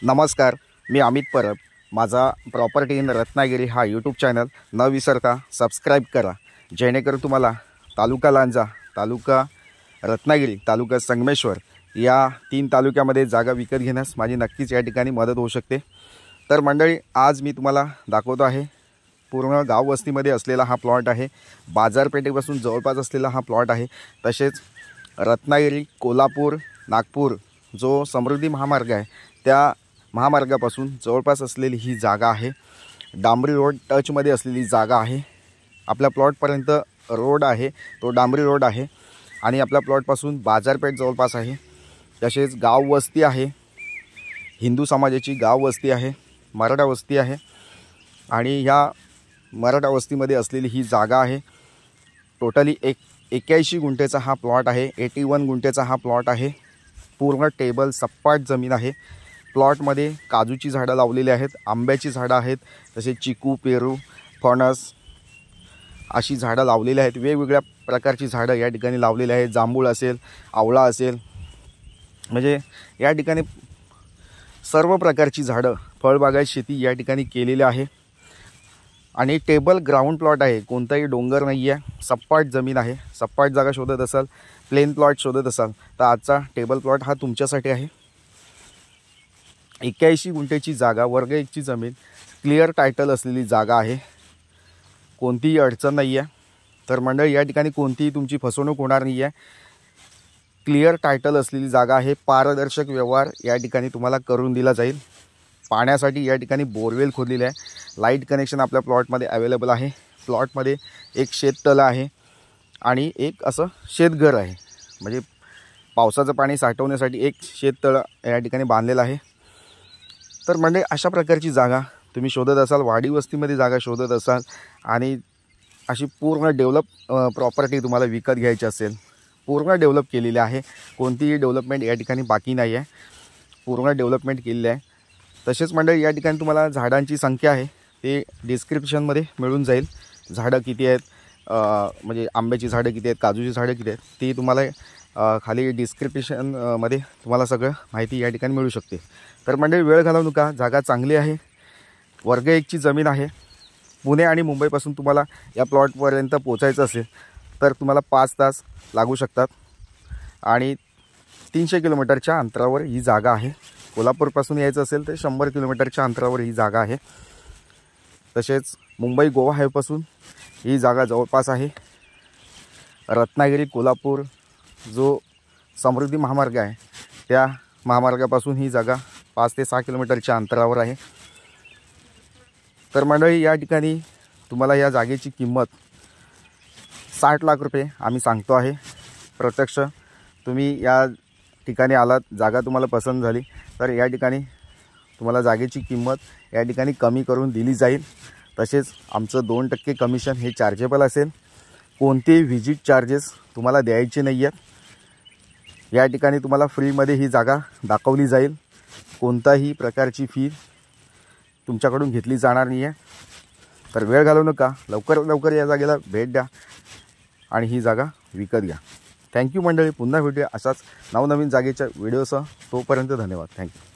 नमस्कार, मी अमित परब। माझा property in Ratnagiri हा यूट्यूब चॅनल न विसरता सबस्क्राईब करा, जेणेकरून तुम्हाला तालुका लांजा, तालुका रत्नागिरी, तालुका संगमेश्वर या 3 तालुक्यामध्ये जागा विकत घेण्यास माझी नक्कीच या ठिकाणी मदत होऊ शकते। तर मंडळी, आज मी तुम्हाला दाखवतो आहे पूर्ण गाव वस्तीमध्ये असलेला हा प्लॉट आहे। बाजारपेठेपासून जवळपास असलेला हा प्लॉट आहे। तसेच रत्नागिरी, कोल्हापूर, नागपूर जो समृद्धी महामार्ग आहे त्या महामार्गापासून जवळपास असलेली ही जागा आहे। डांबरी रोड टचमध्ये असलेली जागा आहे। आपल्या प्लॉटपर्यंत रोड आहे, तो डांबरी रोड आहे आणि आपल्या प्लॉटपासून बाजारपेठ जवळपास आहे। तसेच गाव वस्ती आहे, हिंदू समाजाची गाव वस्ती आहे, मराठा वस्ती आहे आणि ह्या मराठा वस्तीमध्ये असलेली ही जागा आहे। टोटली 81 गुंठेचा हा प्लॉट आहे। 81 गुंठेचा हा प्लॉट आहे। पूर्ण टेबल सपाट जमीन आहे। प्लॉटमध्ये काजूची झाडं लावलेली आहेत, आंब्याची झाडं आहेत, तसेच चिकू, पेरू, फणस अशी झाडं लावलेली आहेत। वेगवेगळ्या प्रकारची झाडं या ठिकाणी लावलेली आहेत। जांभूळ असेल, आवळा असेल, म्हणजे या ठिकाणी सर्व प्रकारची झाडं, फळबागायत शेती या ठिकाणी केलेली आहे आणि टेबल ग्राउंड प्लॉट आहे। कोणताही डोंगर नाही आहे, सपाट जमीन आहे। सपाट जागा शोधत असाल, प्लेन प्लॉट शोधत असाल तर आजचा टेबल प्लॉट हा तुमच्यासाठी आहे। 81 गुंठेची जागा, वर्ग 1 ची जमीन, क्लिअर टायटल असलेली जागा आहे। कोणतीही अडचण नाही आहे। तर मंडळी, या ठिकाणी कोणतीही तुमची फसवणूक होणार नाही आहे। क्लिअर टायटल असलेली जागा आहे। पारदर्शक व्यवहार या ठिकाणी तुम्हाला करून दिला जाईल। पाण्यासाठी या ठिकाणी बोरवेल खोदलेले आहे। लाईट कनेक्शन आपल्या प्लॉटमध्ये अवेलेबल आहे। प्लॉटमध्ये एक शेततळं आहे आणि एक असं शेतघर आहे, म्हणजे पावसाचं पाणी साठवण्यासाठी एक शेततळं या ठिकाणी बांधलेलं आहे। तर म्हणजे अशा प्रकारची जागा तुम्ही शोधत असाल, वाडी वस्तीमध्ये जागा शोधत असाल आणि अशी पूर्ण डेव्हलप प्रॉपर्टी तुम्हाला विकत घ्यायची असेल, पूर्ण डेव्हलप केलेली आहे, कोणतीही डेव्हलपमेंट या ठिकाणी बाकी नाही आहे, पूर्ण डेव्हलपमेंट केलेली आहे। तसेच मंडळी, या ठिकाणी तुम्हाला झाडांची संख्या आहे ते डिस्क्रिप्शनमध्ये मिळून जाईल। झाडं किती आहेत, म्हणजे आंब्याची झाडं किती आहेत, काजूची झाडं किती आहेत, ती तुम्हाला खाली डिस्क्रिप्शनमध्ये तुम्हाला सगळं माहिती या ठिकाणी मिळू शकते। तर मंडळी, वेळ घालवू नका, जागा चांगली आहे, वर्ग 1 ची जमीन आहे। पुणे आणि मुंबईपासून तुम्हाला या प्लॉटपर्यंत पोचायचं असेल तर तुम्हाला 5 तास लागू शकतात आणि 300 किलोमीटरच्या अंतरावर ही जागा आहे। कोल्हापूरपासून यायचं असेल तर 100 किलोमीटरच्या अंतरावर ही जागा आहे। तसेच मुंबई गोवा हायवेपासून ही जागा जवळपास आहे। रत्नागिरी, कोल्हापूर जो समृद्धी महामार्ग आहे त्या महामार्गापासून ही जागा 5 ते 6 किलोमीटरच्या अंतरावर आहे। तर मंडळी, या ठिकाणी तुम्हाला या जागेची किंमत 60 लाख रुपये आम्ही सांगतो आहे। प्रत्यक्ष तुम्ही या ठिकाणी आलात, जागा तुम्हाला पसंत झाली तर या ठिकाणी तुम्हाला जागेची किंमत या ठिकाणी कमी करून दिली जाईल। तसेच आमचं 2% कमिशन हे चार्जेबल असेल। कोणतेही व्हिजिट चार्जेस तुम्हाला द्यायचे नाही आहेत। या ठिकाणी तुम्हाला फ्रीमध्ये ही जागा दाखवली जाईल। कोणताही प्रकारची फी तुमच्याकडून घेतली जाणार नाही आहे। तर वेळ घालवू नका, लवकर लवकर या जागेला भेट द्या आणि ही जागा विकत घ्या। थँक्यू मंडळी, पुन्हा भेटूया अशाच नवनवीन जागेच्या व्हिडिओसह। तोपर्यंत धन्यवाद, थँक्यू।